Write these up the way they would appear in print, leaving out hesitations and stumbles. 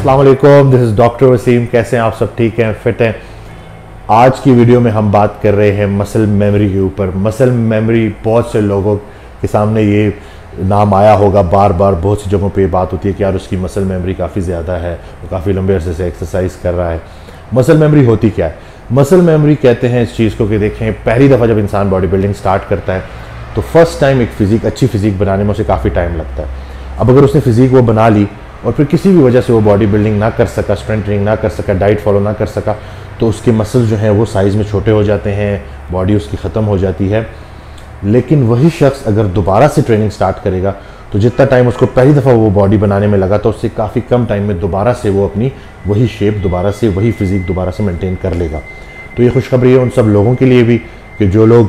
अस्सलाम वालेकुम, this is doctor Wasim. कैसे हैं आप सब? ठीक हैं, फिट हैं? आज की वीडियो में हम बात कर रहे हैं मसल मेमोरी के ऊपर। मसल मेमोरी बहुत से लोगों के सामने ये नाम आया होगा, बार बार बहुत सी जगहों पे ये बात होती है कि यार उसकी मसल मेमोरी काफ़ी ज़्यादा है, वो काफ़ी लंबे अरसे से एक्सरसाइज कर रहा है। मसल मेमोरी होती क्या है? मसल मेमोरी कहते हैं इस चीज़ को कि देखें, पहली दफ़ा जब इंसान बॉडी बिल्डिंग स्टार्ट करता है तो फर्स्ट टाइम एक अच्छी फिज़ीक बनाने में उसे काफ़ी टाइम लगता है। अब अगर उसने फिज़ीक वो बना ली और फिर किसी भी वजह से वो बॉडी बिल्डिंग ना कर सका, स्ट्रेंथ ट्रेनिंग ना कर सका, डाइट फॉलो ना कर सका, तो उसके मसल जो हैं वो साइज़ में छोटे हो जाते हैं, बॉडी उसकी ख़त्म हो जाती है। लेकिन वही शख्स अगर दोबारा से ट्रेनिंग स्टार्ट करेगा तो जितना टाइम उसको पहली दफ़ा वो बॉडी बनाने में लगा था उससे काफ़ी कम टाइम में दोबारा से वो अपनी वही शेप, दोबारा से वही फिज़ीक दोबारा से मेंटेन कर लेगा। तो ये खुशखबरी है उन सब लोगों के लिए भी कि जो लोग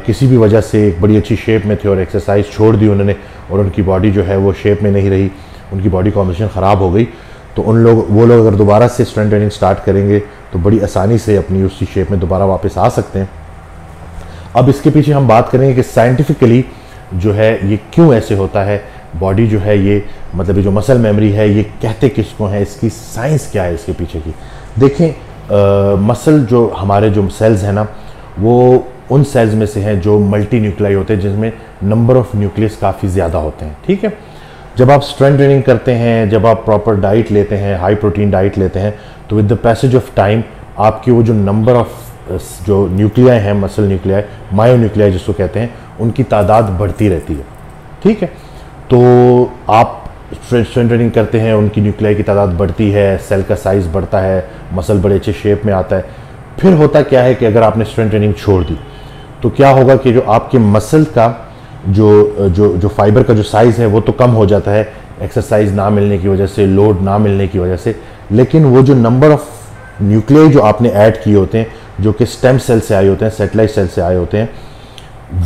किसी भी वजह से एक बड़ी अच्छी शेप में थे और एक्सरसाइज छोड़ दी उन्होंने और उनकी बॉडी जो है वो शेप में नहीं रही, उनकी बॉडी कॉम्पोजिशन ख़राब हो गई, तो वो लोग अगर दोबारा से स्ट्रेंथ ट्रेनिंग स्टार्ट करेंगे तो बड़ी आसानी से अपनी उसी शेप में दोबारा वापस आ सकते हैं। अब इसके पीछे हम बात करेंगे कि साइंटिफिकली जो है ये क्यों ऐसे होता है। बॉडी जो है ये मतलब ये जो मसल मेमोरी है ये कहते किसको है, इसकी साइंस क्या है इसके पीछे की। देखें, मसल जो हमारे जो सेल्स हैं ना वो उन सेल्स में से हैं जो मल्टी न्यूक्लियाई होते हैं, जिसमें नंबर ऑफ न्यूक्लियस काफ़ी ज़्यादा होते हैं। ठीक है, जब आप स्ट्रेंथ ट्रेनिंग करते हैं, जब आप प्रॉपर डाइट लेते हैं, हाई प्रोटीन डाइट लेते हैं, तो with the passage of time आपकी वो जो नंबर ऑफ जो न्यूक्लियाई हैं, मसल न्यूक्लियाई, मायो न्यूक्लियाई जिसको कहते हैं, उनकी तादाद बढ़ती रहती है। ठीक है, तो आप स्ट्रेंथ ट्रेनिंग करते हैं, उनकी न्यूक्लियाई की तादाद बढ़ती है, सेल का साइज़ बढ़ता है, मसल बड़े अच्छे शेप में आता है। फिर होता क्या है कि अगर आपने स्ट्रेंथ ट्रेनिंग छोड़ दी तो क्या होगा कि जो आपके मसल का जो फाइबर का जो साइज़ है वो तो कम हो जाता है एक्सरसाइज ना मिलने की वजह से, लोड ना मिलने की वजह से, लेकिन वो जो नंबर ऑफ न्यूक्लियाई जो आपने ऐड किए होते हैं, जो कि स्टेम सेल से आए होते हैं, सेटेलाइट सेल से आए होते हैं,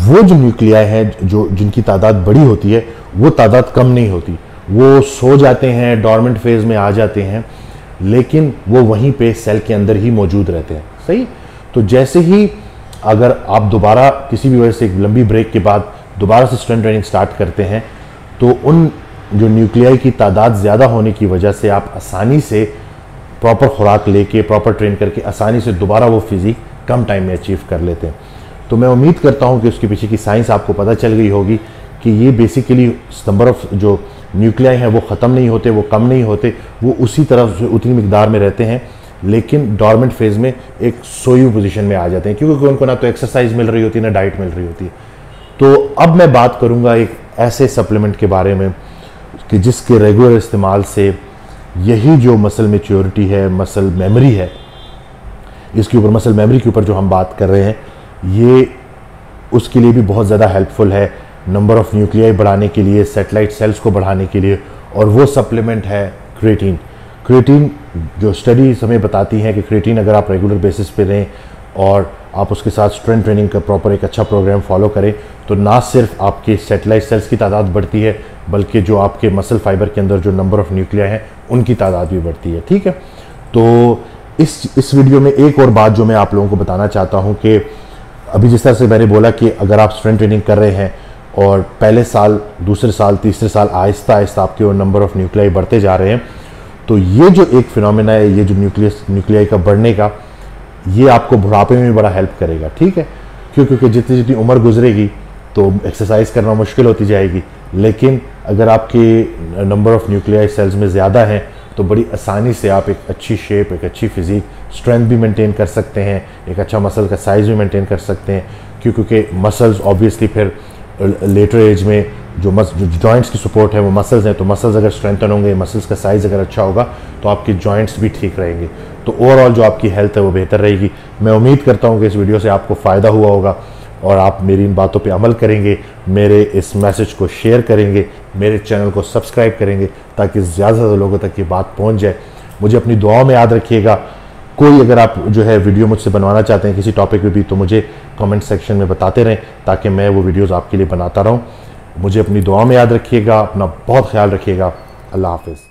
वो जो न्यूक्लियाई हैं जिनकी तादाद बड़ी होती है वो तादाद कम नहीं होती, वो सो जाते हैं, डॉर्मेंट फेज में आ जाते हैं, लेकिन वो वहीं पे सेल के अंदर ही मौजूद रहते हैं। सही, तो जैसे ही अगर आप दोबारा किसी भी वजह से एक लंबी ब्रेक के बाद दोबारा से स्ट्रेंथ ट्रेनिंग स्टार्ट करते हैं तो उन जो न्यूक्लियाई की तादाद ज़्यादा होने की वजह से आप आसानी से प्रॉपर खुराक लेके, प्रॉपर ट्रेन करके आसानी से दोबारा वो फिज़ीक कम टाइम में अचीव कर लेते हैं। तो मैं उम्मीद करता हूँ कि उसके पीछे की साइंस आपको पता चल गई होगी कि ये बेसिकली नंबर ऑफ जो न्यूक्लियाई हैं वो ख़त्म नहीं होते, वो कम नहीं होते, वो उसी तरह उतनी मिकदार में रहते हैं, लेकिन डॉर्मेंट फेज में एक सोई हुई पोजीशन में आ जाते हैं, क्योंकि उनको ना तो एक्सरसाइज मिल रही होती है ना डाइट मिल रही होती है। तो अब मैं बात करूंगा एक ऐसे सप्लीमेंट के बारे में कि जिसके रेगुलर इस्तेमाल से यही जो मसल मैच्योरिटी है, मसल मेमोरी है, इसके ऊपर मसल मेमोरी के ऊपर जो हम बात कर रहे हैं, ये उसके लिए भी बहुत ज़्यादा हेल्पफुल है, नंबर ऑफ न्यूक्लियाई बढ़ाने के लिए, सेटेलाइट सेल्स को बढ़ाने के लिए। और वो सप्लीमेंट है क्रिएटिन। क्रिएटिन जो स्टडीज हमें बताती हैं कि क्रिएटिन अगर आप रेगुलर बेसिस पे लें और आप उसके साथ स्ट्रेंथ ट्रेनिंग का प्रॉपर एक अच्छा प्रोग्राम फॉलो करें तो ना सिर्फ आपके सेटेलाइट सेल्स की तादाद बढ़ती है बल्कि जो आपके मसल फाइबर के अंदर जो नंबर ऑफ न्यूक्लियाई हैं उनकी तादाद भी बढ़ती है। ठीक है, तो इस वीडियो में एक और बात जो मैं आप लोगों को बताना चाहता हूँ कि अभी जिस तरह से मैंने बोला कि अगर आप स्ट्रेंथ ट्रेनिंग कर रहे हैं और पहले साल, दूसरे साल, तीसरे साल आहिस्ता आहिस्ता आपके वो नंबर ऑफ न्यूक्लियाई बढ़ते जा रहे हैं, तो ये जो एक फिनोमेना है, ये जो न्यूक्लियाई का बढ़ने का, ये आपको बुढ़ापे में भी बड़ा हेल्प करेगा। ठीक है, क्योंकि जितनी जितनी उम्र गुजरेगी तो एक्सरसाइज करना मुश्किल होती जाएगी, लेकिन अगर आपके नंबर ऑफ न्यूक्लियाई सेल्स में ज़्यादा हैं तो बड़ी आसानी से आप एक अच्छी शेप, एक अच्छी फिज़ीक, स्ट्रेंथ भी मेंटेन कर सकते हैं, एक अच्छा मसल का साइज़ भी मेंटेन कर सकते हैं, क्योंकि मसल्स ऑब्वियसली फिर लेटर एज में जो जॉइंट्स की सपोर्ट है वो मसल्स हैं, तो मसल्स अगर स्ट्रेंथन होंगे, मसल्स का साइज़ अगर अच्छा होगा तो आपके जॉइंट्स भी ठीक रहेंगे, तो ओवरऑल जो आपकी हेल्थ है वो बेहतर रहेगी। मैं उम्मीद करता हूँ कि इस वीडियो से आपको फ़ायदा हुआ होगा और आप मेरी इन बातों पे अमल करेंगे, मेरे इस मैसेज को शेयर करेंगे, मेरे चैनल को सब्सक्राइब करेंगे ताकि ज़्यादा से ज़्यादा लोगों तक ये बात पहुँच जाए। मुझे अपनी दुआओं में याद रखिएगा। कोई अगर आप जो है वीडियो मुझसे बनवाना चाहते हैं किसी टॉपिक पे भी तो मुझे कमेंट सेक्शन में बताते रहें ताकि मैं वो वीडियोज़ आपके लिए बनाता रहूँ। मुझे अपनी दुआ में याद रखिएगा, अपना बहुत ख्याल रखिएगा। अल्लाह हाफ़िज़।